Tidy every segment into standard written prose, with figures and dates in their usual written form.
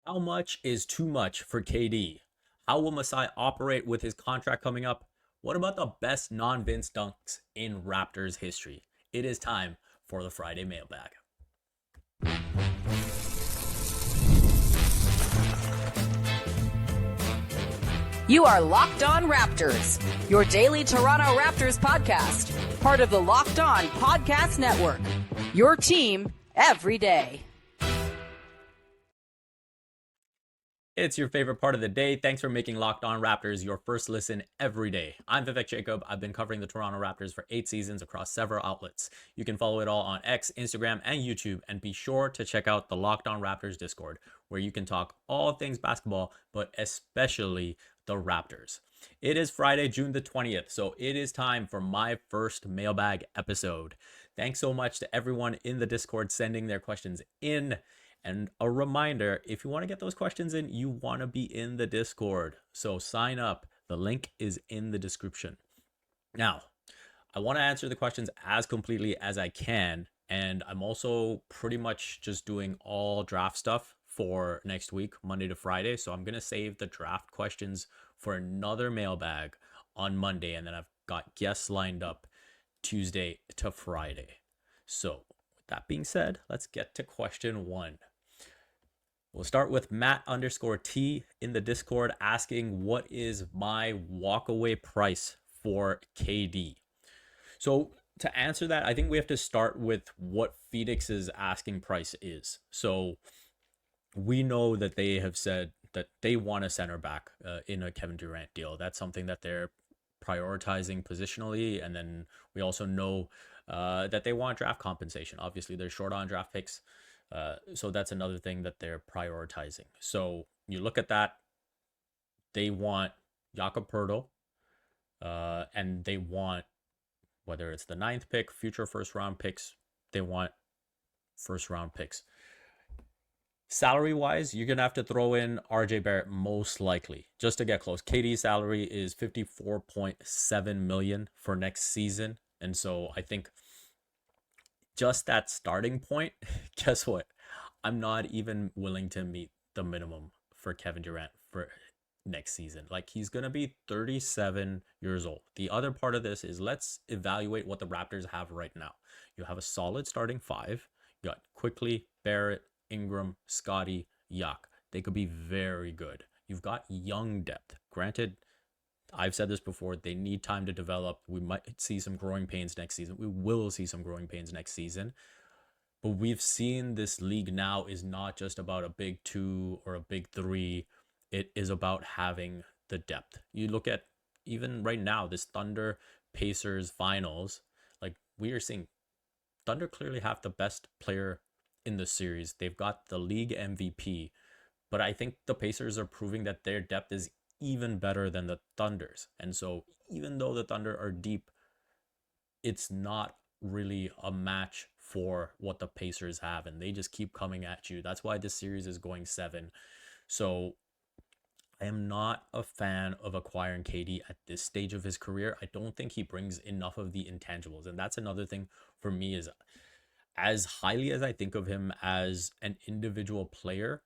How much is too much for KD? How will Masai operate with his contract coming up? What about the best non-Vince dunks in Raptors history? It is time for the Friday mailbag. You are Locked On Raptors, your daily Toronto Raptors podcast, part of the Locked On Podcast Network. Your team every day. It's your favorite part of the day. Thanks for making Locked On Raptors your first listen every day. I'm Vivek Jacob. I've been covering the Toronto Raptors for 8 seasons across several outlets. You can follow it all on X, Instagram, and YouTube, and be sure to check out the Locked On Raptors Discord, where you can talk all things basketball, but especially the Raptors. It is Friday, June the 20th, so it is time for my first mailbag episode. Thanks so much to everyone in the Discord sending their questions in. And a reminder, if you want to get those questions in, you want to be in the Discord. So sign up. The link is in the description. Now, I want to answer the questions as completely as I can. And I'm also pretty much just doing all draft stuff for next week, Monday to Friday. So I'm going to save the draft questions for another mailbag on Monday. And then I've got guests lined up Tuesday to Friday. So with that being said, let's get to question one. We'll start with Matt_T in the Discord asking, what is my walkaway price for KD? So to answer that, I think we have to start with what Phoenix's asking price is. So we know that they have said that they want a center back in a Kevin Durant deal. That's something that they're prioritizing positionally. And then we also know that they want draft compensation. Obviously, they're short on draft picks. So that's another thing that they're prioritizing. So you look at that, they want Jakob Poeltl, and they want, whether it's the 9th pick, future first round picks, they want first round picks. Salary wise, you're going to have to throw in RJ Barrett most likely just to get close. KD's salary is $54.7 million for next season. And so I think just that starting point, guess what? I'm not even willing to meet the minimum for Kevin Durant for next season. Like, he's going to be 37 years old. The other part of this is, let's evaluate what the Raptors have right now. You have a solid starting five. You got Quickly, Barrett, Ingram, Scotty, Yak. They could be very good. You've got young depth. Granted, I've said this before, they need time to develop. We might see some growing pains next season. We will see some growing pains next season. But we've seen this league now is not just about a big two or a big three. It is about having the depth. You look at even right now, this Thunder Pacers finals, like, we are seeing Thunder clearly have the best player in the series. They've got the league MVP. But I think the Pacers are proving that their depth is even better than the Thunder's. And so even though the Thunder are deep, it's not really a match for what the Pacers have, and they just keep coming at you. That's why this series is going 7. So I am not a fan of acquiring KD at this stage of his career. I don't think he brings enough of the intangibles. And that's another thing for me, is as highly as I think of him as an individual player,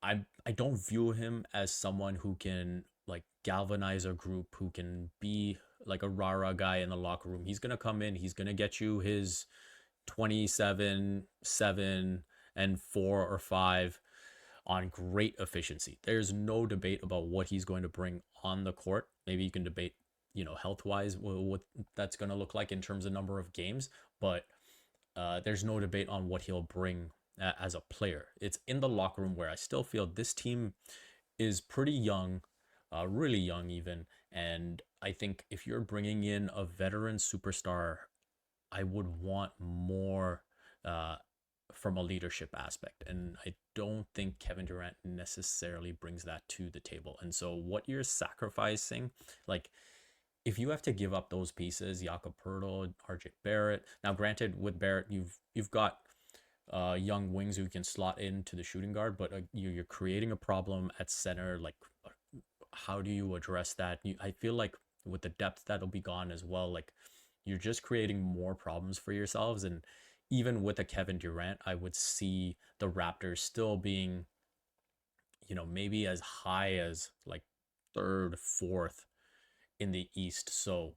I don't view him as someone who can, like, galvanize a group, who can be like a rah-rah guy in the locker room. He's going to come in, he's going to get you his 27, 7, and 4 or 5 on great efficiency. There's no debate about what he's going to bring on the court. Maybe you can debate, health-wise, what that's going to look like in terms of number of games, but there's no debate on what he'll bring as a player. It's in the locker room where I still feel this team is pretty young, really young even. And I think if you're bringing in a veteran superstar, I would want more from a leadership aspect. And I don't think Kevin Durant necessarily brings that to the table. And so what you're sacrificing, like, if you have to give up those pieces, Jakob Poeltl, RJ Barrett. Now, granted, with Barrett, you've got young wings who can slot into the shooting guard, but you're creating a problem at center. Like, how do you address that? I feel like with the depth that'll be gone as well, like, you're just creating more problems for yourselves. And even with a Kevin Durant, I would see the Raptors still being maybe as high as like third, fourth in the East. So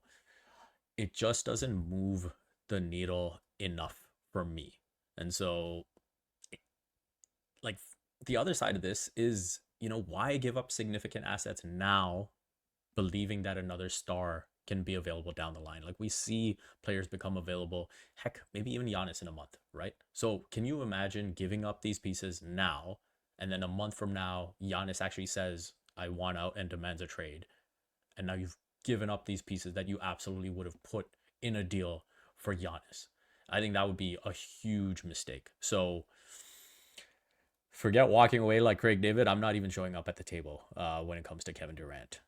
it just doesn't move the needle enough for me. And so, like, the other side of this is, why give up significant assets now, believing that another star can be available down the line? Like, we see players become available, heck, maybe even Giannis in a month, right? So, can you imagine giving up these pieces now, and then a month from now, Giannis actually says, I want out and demands a trade? And now you've given up these pieces that you absolutely would have put in a deal for Giannis. I think that would be a huge mistake. So forget walking away like Craig David. I'm not even showing up at the table when it comes to Kevin Durant.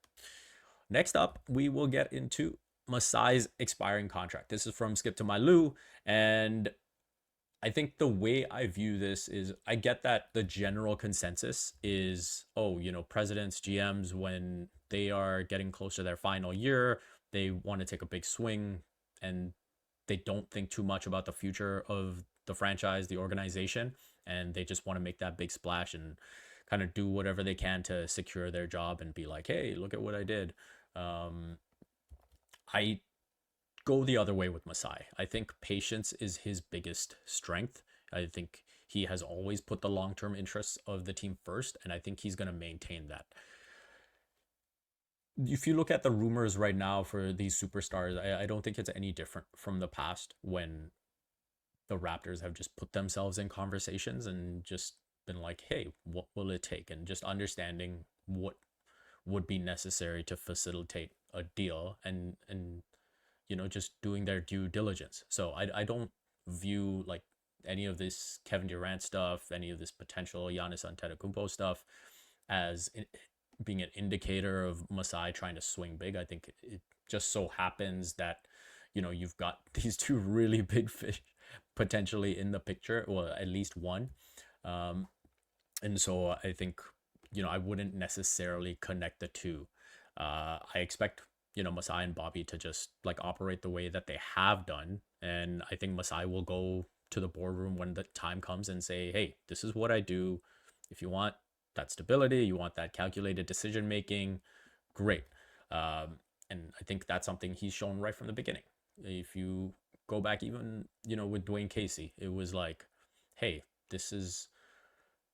Next up, we will get into Masai's expiring contract. This is from Skip to My Lou. And I think the way I view this is, I get that the general consensus is, presidents, GMs, when they are getting close to their final year, they want to take a big swing and they don't think too much about the future of the franchise, the organization, and they just want to make that big splash and kind of do whatever they can to secure their job and be like, hey, look at what I did. I go the other way with Masai. I think patience is his biggest strength. I think he has always put the long-term interests of the team first, and I think he's going to maintain that. If you look at the rumors right now for these superstars, I don't think it's any different from the past when the Raptors have just put themselves in conversations and just been like, hey, what will it take? And just understanding what would be necessary to facilitate a deal and just doing their due diligence. So I don't view like any of this Kevin Durant stuff, any of this potential Giannis Antetokounmpo stuff as being an indicator of Masai trying to swing big. I think it just so happens that, you've got these two really big fish potentially in the picture, or at least one. And so I think, I wouldn't necessarily connect the two. I expect, Masai and Bobby to just like operate the way that they have done. And I think Masai will go to the boardroom when the time comes and say, hey, this is what I do. If you want that stability, you want that calculated decision making, great. And I think that's something he's shown right from the beginning. If you go back even, with Dwayne Casey, it was like, hey, this is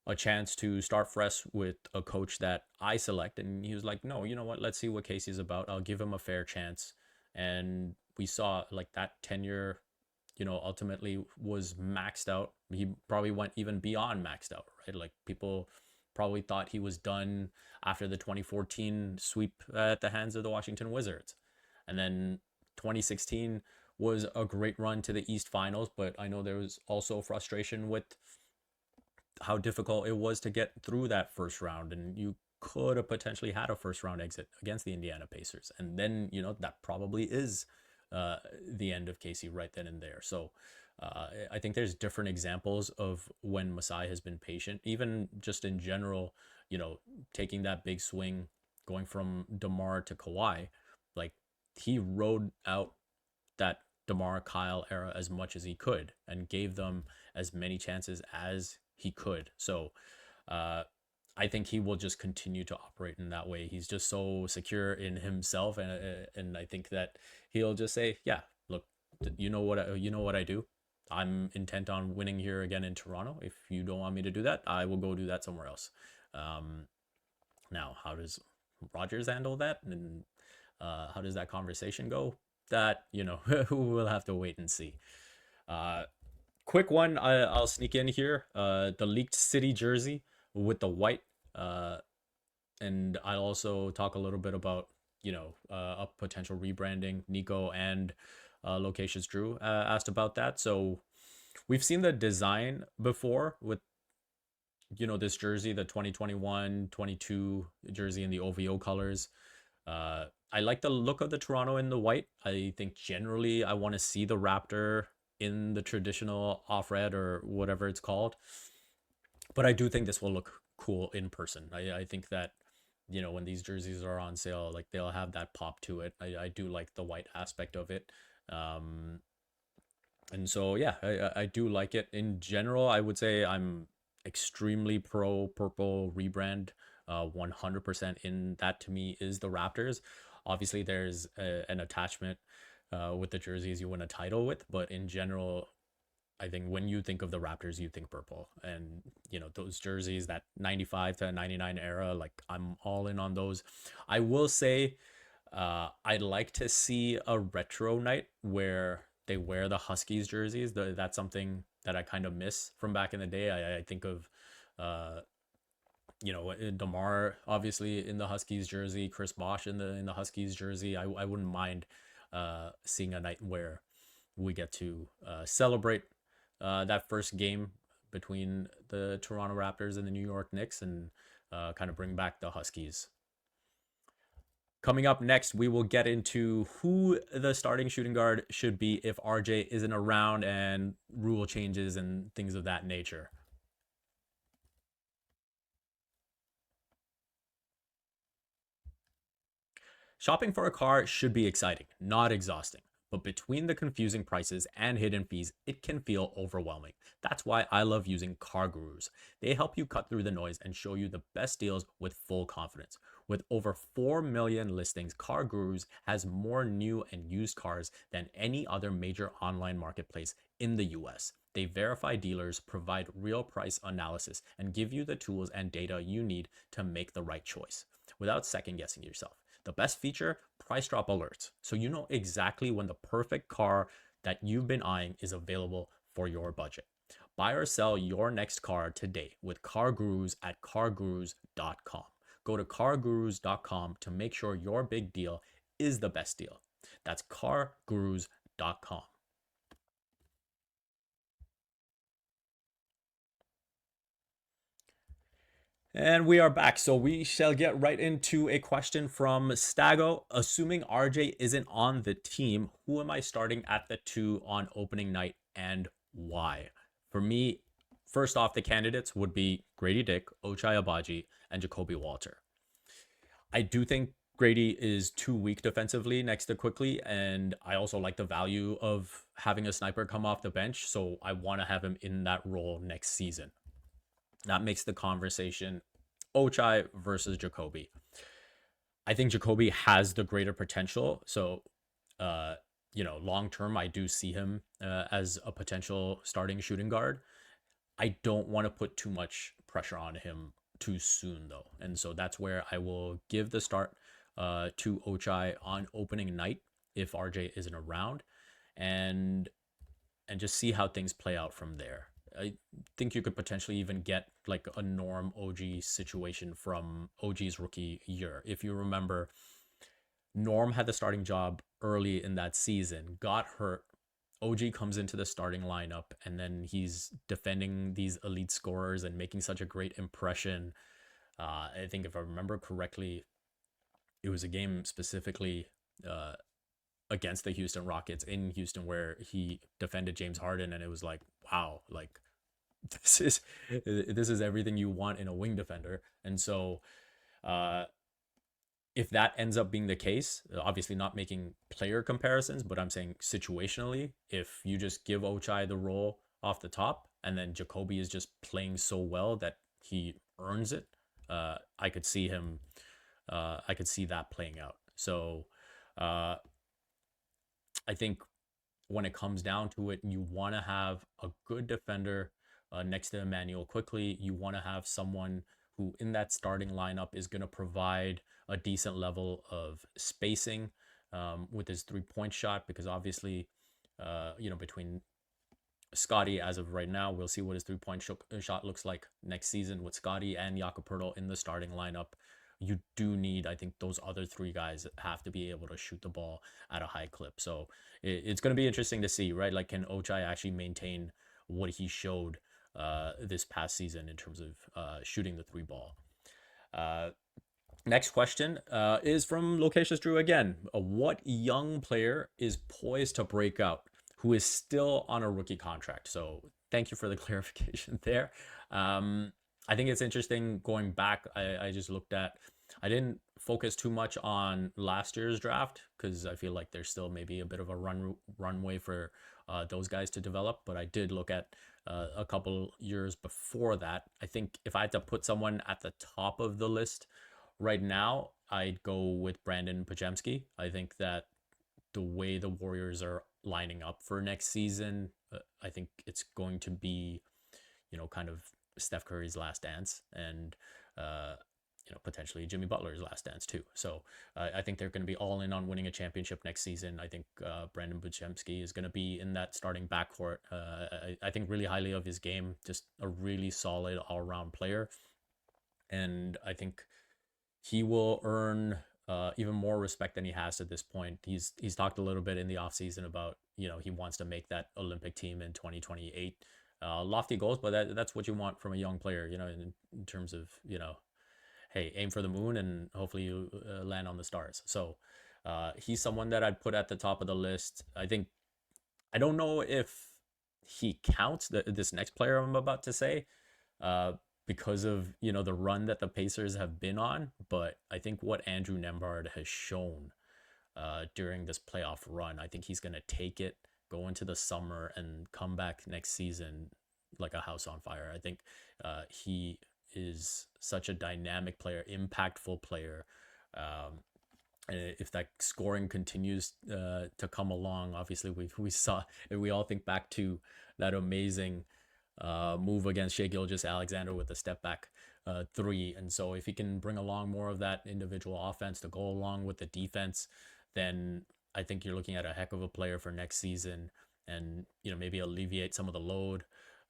a chance to start fresh with a coach that I select. And he was like, no, you know what? Let's see what Casey's about. I'll give him a fair chance. And we saw like that tenure, ultimately was maxed out. He probably went even beyond maxed out, right? Like people probably thought he was done after the 2014 sweep at the hands of the Washington Wizards. And then 2016 was a great run to the East Finals, but I know there was also frustration with how difficult it was to get through that first round, and you could have potentially had a first round exit against the Indiana Pacers. And then, that probably is the end of Casey right then and there. So I think there's different examples of when Masai has been patient, even just in general, taking that big swing, going from Demar to Kawhi. Like he rode out that Demar Kyle era as much as he could and gave them as many chances as he could. So I think he will just continue to operate in that way. He's just so secure in himself, and I think that he'll just say, yeah, look, you know what I do. I'm intent on winning here again in Toronto. If you don't want me to do that, I will go do that somewhere else. Now, how does Rodgers handle that, and how does that conversation go? That, we'll have to wait and see. Quick one, I'll sneak in here. The leaked city jersey with the white. And I'll also talk a little bit about, a potential rebranding. Nico and Locious Drew asked about that. So we've seen the design before with, this jersey, the 2021-22 jersey in the OVO colors. I like the look of the Toronto in the white. I think generally I want to see the Raptor in the traditional off red or whatever it's called. But I do think this will look cool in person. I think that, when these jerseys are on sale, like they'll have that pop to it. I do like the white aspect of it. And so, yeah, I do like it. In general, I would say I'm extremely pro purple rebrand. 100% in that to me is the Raptors. Obviously, there's an attachment with the jerseys you win a title with, but in general, I think when you think of the Raptors, you think purple. And, those jerseys, that 95 to 99 era, like I'm all in on those. I will say I'd like to see a retro night where they wear the Huskies jerseys. That's something that I kind of miss from back in the day. I think of, uh, Demar obviously in the Huskies jersey, Chris Bosh in the Huskies jersey. I wouldn't mind seeing a night where we get to celebrate that first game between the Toronto Raptors and the New York Knicks and kind of bring back the Huskies. Coming up next, we will get into who the starting shooting guard should be if RJ isn't around and rule changes and things of that nature. Shopping for a car should be exciting, not exhausting. But between the confusing prices and hidden fees, it can feel overwhelming. That's why I love using CarGurus. They help you cut through the noise and show you the best deals with full confidence. With over 4 million listings, CarGurus has more new and used cars than any other major online marketplace in the US. They verify dealers, provide real price analysis, and give you the tools and data you need to make the right choice without second guessing yourself. The best feature, price drop alerts. So you know exactly when the perfect car that you've been eyeing is available for your budget. Buy or sell your next car today with CarGurus at CarGurus.com. Go to CarGurus.com to make sure your big deal is the best deal. That's CarGurus.com. And we are back. So we shall get right into a question from Stago. Assuming RJ isn't on the team, who am I starting at the 2 on opening night and why? For me, first off, the candidates would be Grady Dick, Ochai Agbaji, and Jacoby Walter. I do think Grady is too weak defensively next to Quickly, and I also like the value of having a sniper come off the bench, so I want to have him in that role next season. That makes the conversation Ochai versus Jacoby. I think Jacoby has the greater potential. So, long term, I do see him as a potential starting shooting guard. I don't want to put too much pressure on him too soon, though. And so that's where I will give the start to Ochai on opening night if RJ isn't around, and just see how things play out from there. I think you could potentially even get like a Norm OG situation from OG's rookie year. If you remember, Norm had the starting job early in that season, got hurt. OG comes into the starting lineup, and then he's defending these elite scorers and making such a great impression. I think if I remember correctly, it was a game specifically against the Houston Rockets in Houston where he defended James Harden, and it was like, wow, like this is everything you want in a wing defender. And so if that ends up being the case, obviously not making player comparisons, but I'm saying situationally, if you just give Ochai the role off the top and then Jacoby is just playing so well that he earns it, I could see that playing out. So I think when it comes down to it, you want to have a good defender next to Emmanuel Quickly. You want to have someone who in that starting lineup is going to provide a decent level of spacing with his 3-point shot, because obviously, between Scotty as of right now, we'll see what his 3-point shot looks like next season with Scotty and Jakob Poeltl in the starting lineup. You do need, I think those other 3 guys have to be able to shoot the ball at a high clip. So it's going to be interesting to see, right? Like, can Ochai actually maintain what he showed this past season in terms of shooting the 3 ball? Next question is from Locious Drew again. What young player is poised to break out who is still on a rookie contract? So thank you for the clarification there. I think it's interesting going back. I just looked at, I didn't focus too much on last year's draft because I feel like there's still maybe a bit of a runway for those guys to develop. But I did look at a couple years before that. I think if I had to put someone at the top of the list right now, I'd go with Brandon Pajemski. I think that the way the Warriors are lining up for next season, I think it's going to be, kind of Steph Curry's last dance, and potentially Jimmy Butler's last dance too. So I think they're going to be all in on winning a championship next season. I think Brandon Buchemski is going to be in that starting backcourt. I think really highly of his game, just a really solid all-around player. And I think he will earn even more respect than he has at this point. He's talked a little bit in the offseason about, he wants to make that Olympic team in 2028. Lofty goals, but that's what you want from a young player, in terms of, hey, aim for the moon and hopefully you land on the stars. So he's someone that I'd put at the top of the list. I don't know if he counts this next player I'm about to say because of, the run that the Pacers have been on. But I think what Andrew Nembard has shown during this playoff run, I think he's going to take it, go into the summer, and come back next season like a house on fire. I think he is such a dynamic player, impactful player. And if that scoring continues to come along, obviously we all think back to that amazing move against Shai Gilgeous-Alexander with the step back three. And so if he can bring along more of that individual offense to go along with the defense, then I think you're looking at a heck of a player for next season, and maybe alleviate some of the load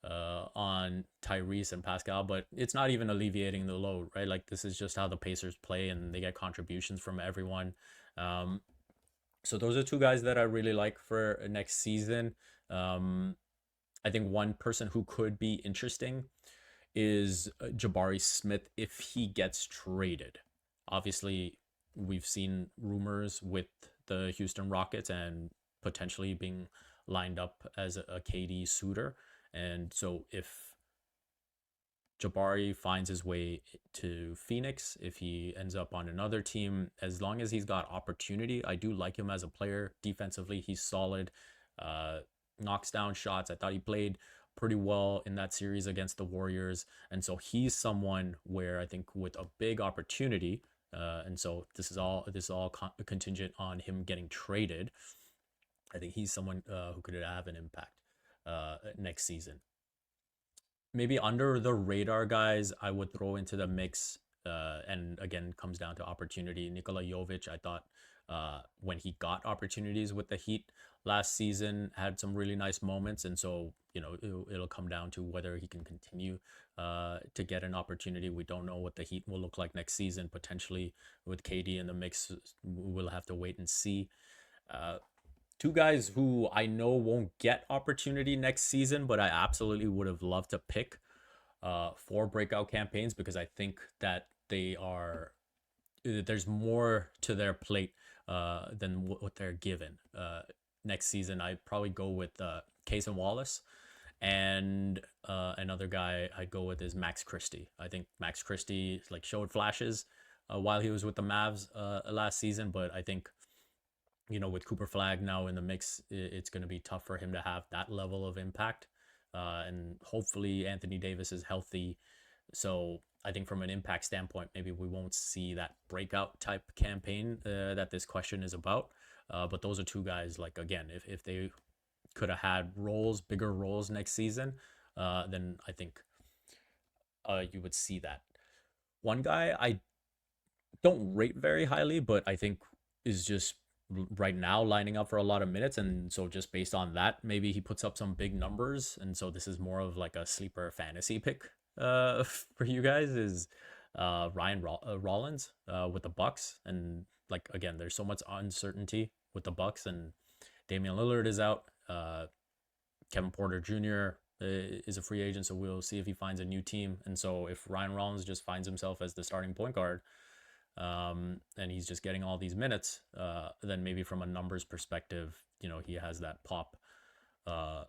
on Tyrese and Pascal. But it's not even alleviating the load, right? Like, this is just how the Pacers play, and they get contributions from everyone. So those are two guys that I really like for next season. I think one person who could be interesting is Jabari Smith if he gets traded. Obviously, we've seen rumors with the Houston Rockets and potentially being lined up as a KD suitor. And so if Jabari finds his way to Phoenix, if he ends up on another team, as long as he's got opportunity, I do like him as a player. Defensively, he's solid, knocks down shots. I thought he played pretty well in that series against the Warriors. And so he's someone where I think with a big opportunity, and so this is all contingent on him getting traded, I think he's someone who could have an impact next season. Maybe under the radar guys I would throw into the mix, and again, comes down to opportunity. Nikola Jovic, I thought when he got opportunities with the Heat last season, had some really nice moments. And so, it'll come down to whether he can continue to get an opportunity. We don't know what the Heat will look like next season. Potentially with KD in the mix, we'll have to wait and see. Two guys who I know won't get opportunity next season, but I absolutely would have loved to pick for breakout campaigns, because I think that there's more to their plate than what they're given. Next season, I'd probably go with Cason Wallace, and another guy I'd go with is Max Christie. I think Max Christie showed flashes while he was with the Mavs last season, but I think with Cooper Flag now in the mix, it's going to be tough for him to have that level of impact. And hopefully Anthony Davis is healthy. So I think from an impact standpoint, maybe we won't see that breakout type campaign that this question is about. But those are two guys, again, if they could have had bigger roles next season, then I think you would see that. One guy I don't rate very highly, but I think is just right now lining up for a lot of minutes, and so just based on that, maybe he puts up some big numbers, and so this is more of a sleeper fantasy pick for you guys, is Ryan Rollins with the Bucks. And again, there's so much uncertainty with the Bucks, and Damian Lillard is out, Kevin Porter Jr. is a free agent, so we'll see if he finds a new team. And so if Ryan Rollins just finds himself as the starting point guard, and he's just getting all these minutes, then maybe from a numbers perspective, he has that pop of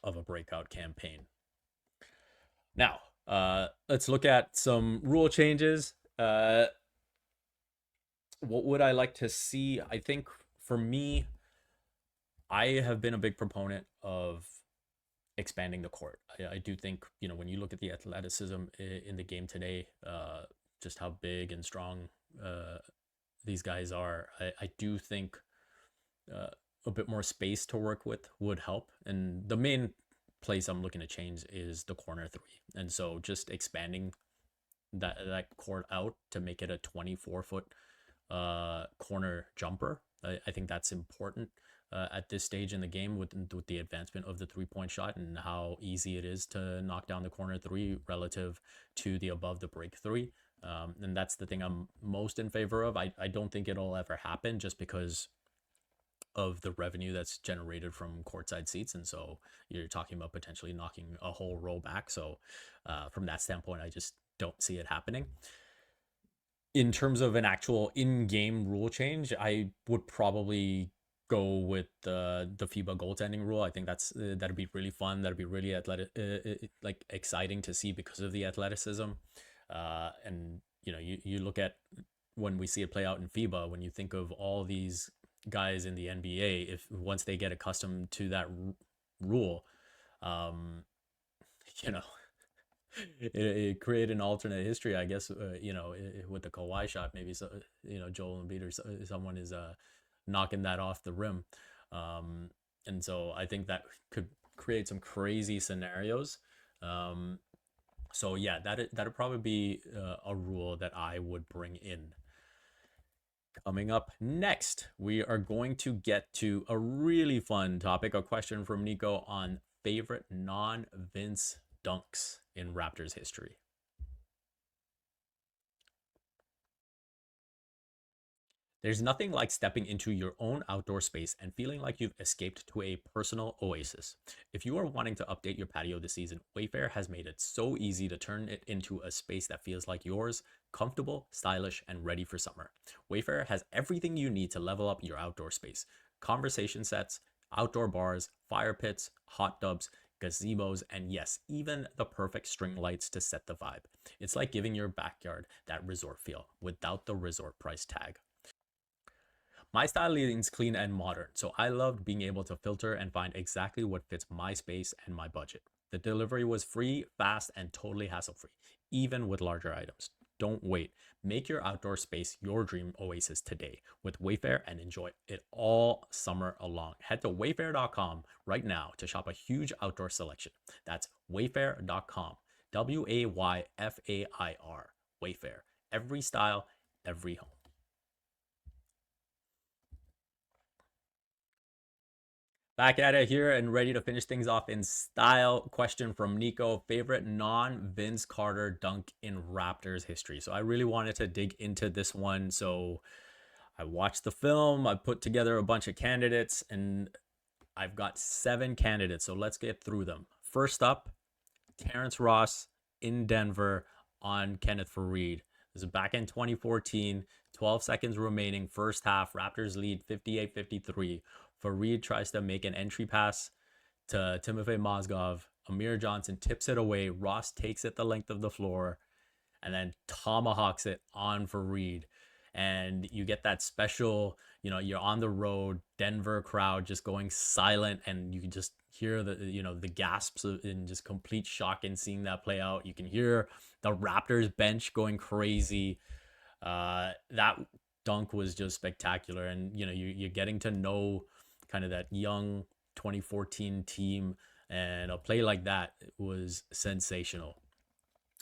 a breakout campaign. Now, let's look at some rule changes. What would I like to see? I think for me, I have been a big proponent of expanding the court. I do think, when you look at the athleticism in the game today, just how big and strong these guys are, I do think uh, a bit more space to work with would help. And the main place I'm looking to change is the corner three. And so just expanding that court out to make it a 24-foot corner jumper. I think that's important at this stage in the game with the advancement of the 3-point shot and how easy it is to knock down the corner three relative to the above the break three. And that's the thing I'm most in favor of. I don't think it'll ever happen just because of the revenue that's generated from courtside seats. And so you're talking about potentially knocking a whole row back. So from that standpoint, I just don't see it happening. In terms of an actual in-game rule change, I would probably go with the FIBA goaltending rule. I think that'd be really fun. That'd be really like exciting to see because of the athleticism. And you look at when we see it play out in FIBA, when you think of all these guys in the NBA, if once they get accustomed to that rule, it created an alternate history, I guess. With the Kawhi shot, maybe Joel Embiid or someone is knocking that off the rim, and so I think that could create some crazy scenarios. So yeah, that'd probably be a rule that I would bring in. Coming up next, we are going to get to a really fun topic, a question from Nico on favorite non-Vince dunks in Raptors history. There's nothing like stepping into your own outdoor space and feeling like you've escaped to a personal oasis. If you are wanting to update your patio this season, WayFair has made it so easy to turn it into a space that feels like yours, comfortable, stylish, and ready for summer. WayFair has everything you need to level up your outdoor space: conversation sets, outdoor bars, fire pits, hot tubs, gazebos, and yes, even the perfect string lights to set the vibe. It's like giving your backyard that resort feel without the resort price tag. My style leans clean and modern, so I loved being able to filter and find exactly what fits my space and my budget. The delivery was free, fast, and totally hassle-free, even with larger items. Don't wait. Make your outdoor space your dream oasis today with Wayfair and enjoy it all summer long. Head to wayfair.com right now to shop a huge outdoor selection. That's wayfair.com. WAYFAIR. Wayfair. Every style, every home. Back at it here and ready to finish things off in style. Question from Nico: favorite non-Vince Carter dunk in Raptors history. So I really wanted to dig into this one. So I watched the film, I put together a bunch of candidates, and I've got 7 candidates. So let's get through them. First up, Terrence Ross in Denver on Kenneth Faried. This is back in 2014, 12 seconds remaining, first half. Raptors lead 58-53. Faried tries to make an entry pass to Timofey Mozgov. Amir Johnson tips it away. Ross takes it the length of the floor and then tomahawks it on Faried. And you get that special, you're on the road, Denver crowd just going silent, and you can just hear the gasps in just complete shock in seeing that play out. You can hear the Raptors bench going crazy. That dunk was just spectacular. And, you're getting to know kind of that young 2014 team, and a play like that was sensational.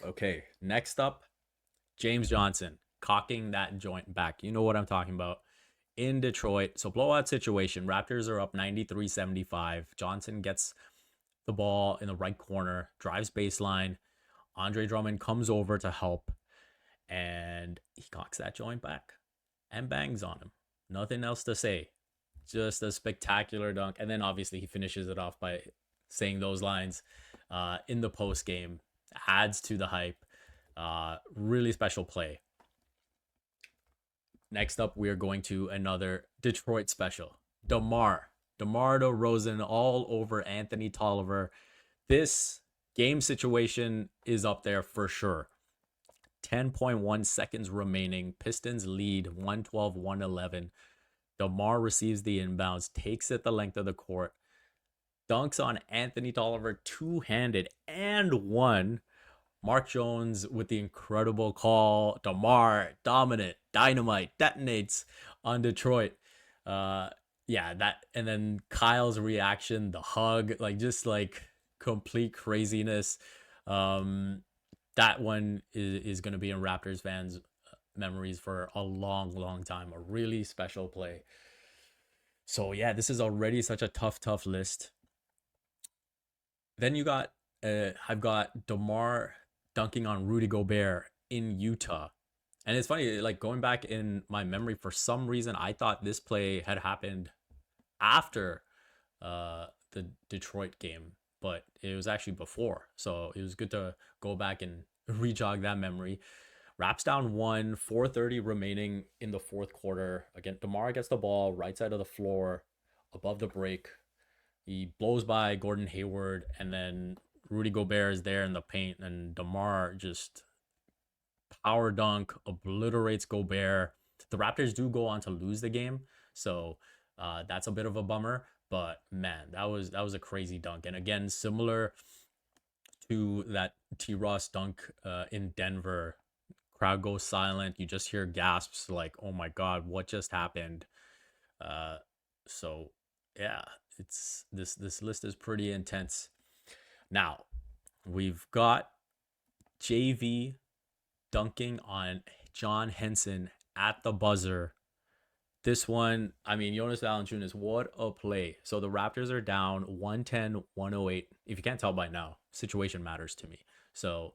Okay, next up, James Johnson cocking that joint back. You know what I'm talking about. In Detroit, so blowout situation. Raptors are up 93-75. Johnson gets the ball in the right corner, drives baseline. Andre Drummond comes over to help, and he cocks that joint back and bangs on him. Nothing else to say. Just a spectacular dunk. And then obviously he finishes it off by saying those lines in the post game. Adds to the hype. Really special play. Next up, we are going to another Detroit special. Demar DeRozan all over Anthony Tolliver. This game situation is up there for sure. 10.1 seconds remaining. Pistons lead 112-111. Demar receives the inbounds, takes it the length of the court. dunks on Anthony Tolliver two-handed and one. Mark Jones with the incredible call. Demar, dominant, dynamite, detonates on Detroit. Yeah, that, and then Kyle's reaction, the hug, like just like complete craziness. That one is going to be in Raptors fans' memories for a long, long time. A really special play. So yeah, this is already such a tough list. Then you got I've got Demar dunking on Rudy Gobert in Utah. And it's funny, like going back in my memory, for some reason I thought this play had happened after the Detroit game, but it was actually before. So it was good to go back and re-jog that memory. Raps down 1, 4:30 remaining in the fourth quarter. Again, DeMar gets the ball right side of the floor, above the break. He blows by Gordon Hayward, and then Rudy Gobert is there in the paint, and DeMar just power dunk, obliterates Gobert. The Raptors do go on to lose the game, so that's a bit of a bummer. But man, that was a crazy dunk, and again, similar to that T. Ross dunk in Denver. Crowd goes silent. You just hear gasps like, "Oh my God, what just happened?" So yeah, it's this list is pretty intense. Now we've got JV dunking on John Henson at the buzzer. This one, I mean, Jonas Valanciunas, what a play. So the Raptors are down 110-108. If you can't tell by now, situation matters to me. So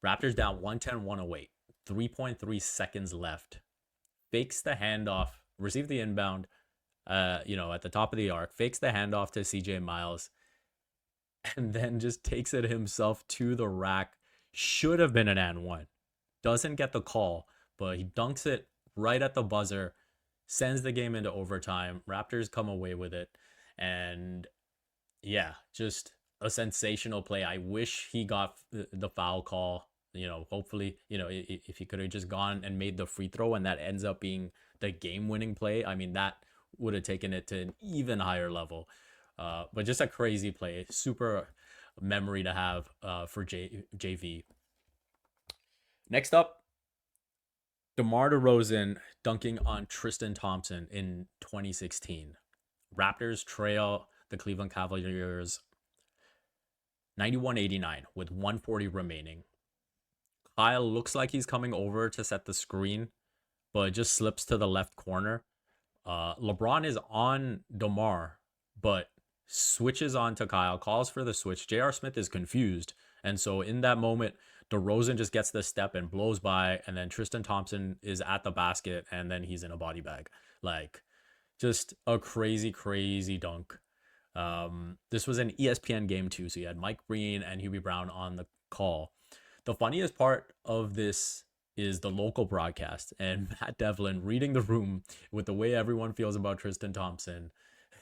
Raptors down 110-108. 3.3 seconds left. Fakes the handoff, receive the inbound, at the top of the arc, fakes the handoff to CJ Miles, and then just takes it himself to the rack. Should have been an and one. Doesn't get the call, but he dunks it right at the buzzer, sends the game into overtime. Raptors come away with it. And yeah, just a sensational play. I wish he got the foul call. Hopefully, if he could have just gone and made the free throw and that ends up being the game-winning play, I mean, that would have taken it to an even higher level. But just a crazy play. Super memory to have for JV. Next up, DeMar DeRozan dunking on Tristan Thompson in 2016. Raptors trail the Cleveland Cavaliers 91-89 with 140 remaining. Kyle looks like he's coming over to set the screen, but just slips to the left corner. LeBron is on DeMar, but switches on to Kyle, calls for the switch. J.R. Smith is confused. And so in that moment, DeRozan just gets the step and blows by, and then Tristan Thompson is at the basket, and then he's in a body bag. Like, just a crazy dunk. This was an ESPN game too, so you had Mike Breen and Hubie Brown on the call. The funniest part of this is the local broadcast and Matt Devlin reading the room with the way everyone feels about Tristan Thompson,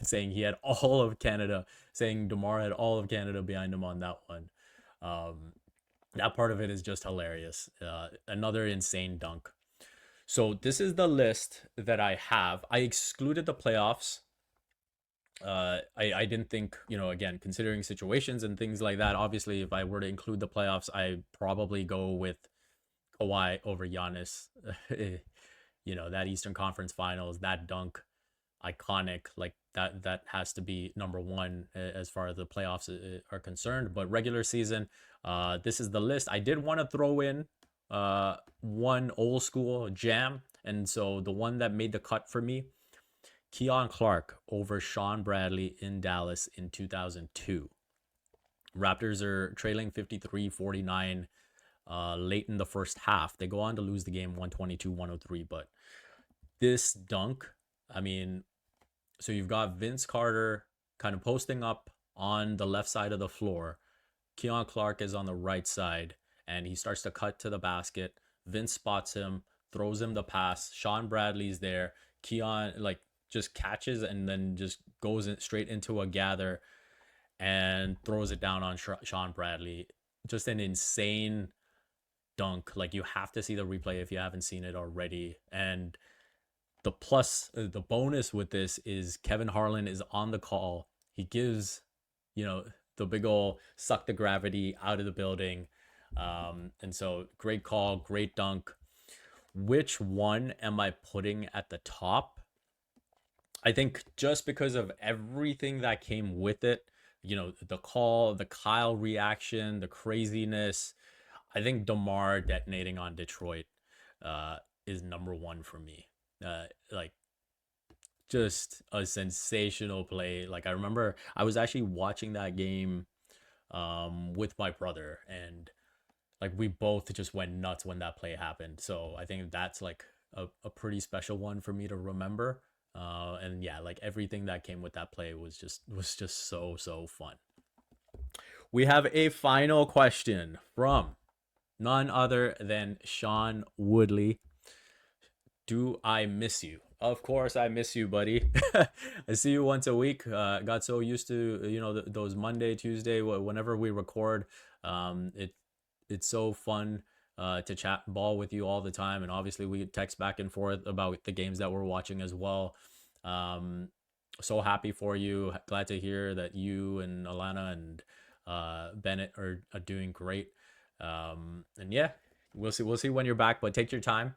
saying he had all of Canada, saying DeMar had all of Canada behind him on that one. That part of it is just hilarious. Another insane dunk. So this is the list that I have. I excluded the playoffs. I didn't think, again, considering situations and things like that, obviously, if I were to include the playoffs, I probably go with Kawhi over Giannis. That Eastern Conference Finals, that dunk, iconic. Like that has to be number one as far as the playoffs are concerned. But regular season, this is the list. I did want to throw in one old school jam, and so the one that made the cut for me, Keon Clark over Sean Bradley in Dallas in 2002. Raptors are trailing 53-49 late in the first half. They go on to lose the game 122-103. But this dunk, I mean, so you've got Vince Carter kind of posting up on the left side of the floor. Keon Clark is on the right side, and he starts to cut to the basket. Vince spots him, throws him the pass. Sean Bradley's there. Keon, just catches and then just goes straight into a gather and throws it down on Sean Bradley. Just an insane dunk. Like, you have to see the replay if you haven't seen it already. And the bonus with this is Kevin Harlan is on the call. He gives the big ol' suck the gravity out of the building. And so great call, great dunk. Which one am I putting at the top? I think just because of everything that came with it, the call, the Kyle reaction, the craziness, I think Demar detonating on Detroit is number one for me. Like, just a sensational play. Like, I remember I was actually watching that game with my brother, and like we both just went nuts when that play happened. So I think that's like a pretty special one for me to remember. And yeah, like everything that came with that play was just so fun. We have a final question from none other than Sean Woodley. Do I miss you? Of course I miss you, buddy. I see you once a week. Got so used to those Monday, Tuesday, whenever we record. It's so fun to chat ball with you all the time, and obviously we text back and forth about the games that we're watching as well. So happy for you. Glad to hear that you and Alana and Bennett are doing great. And yeah, we'll see when you're back, but take your time.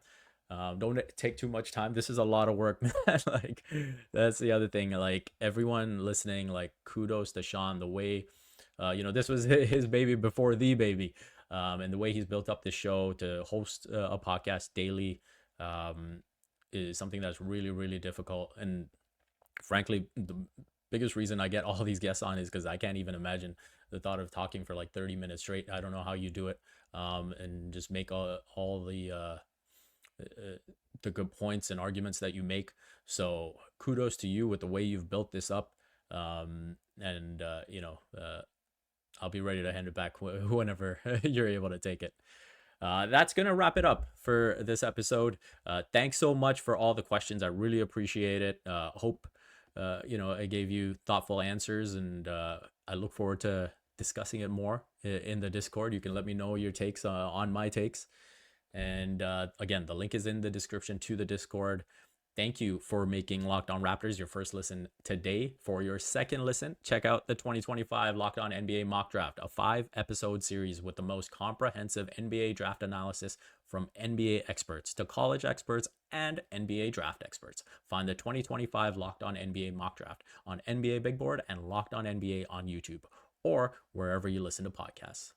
Don't take too much time. This is a lot of work, man. Like, that's the other thing. Like, everyone listening, like, kudos to Sean. The way, this was his baby before the baby. And the way he's built up this show to host a podcast daily is something that's really, really difficult. And frankly, the biggest reason I get all these guests on is because I can't even imagine the thought of talking for like 30 minutes straight. I don't know how you do it, and just make all the good points and arguments that you make. So kudos to you with the way you've built this up. And I'll be ready to hand it back whenever you're able to take it. That's going to wrap it up for this episode. Thanks so much for all the questions. I really appreciate it. Hope, I gave you thoughtful answers, and I look forward to discussing it more in the Discord. You can let me know your takes on my takes. And again, the link is in the description to the Discord. Thank you for making Locked On Raptors your first listen today. For your second listen, check out the 2025 Locked On NBA Mock Draft, a 5-episode series with the most comprehensive NBA draft analysis from NBA experts to college experts and NBA draft experts. Find the 2025 Locked On NBA Mock Draft on NBA Big Board and Locked On NBA on YouTube, or wherever you listen to podcasts.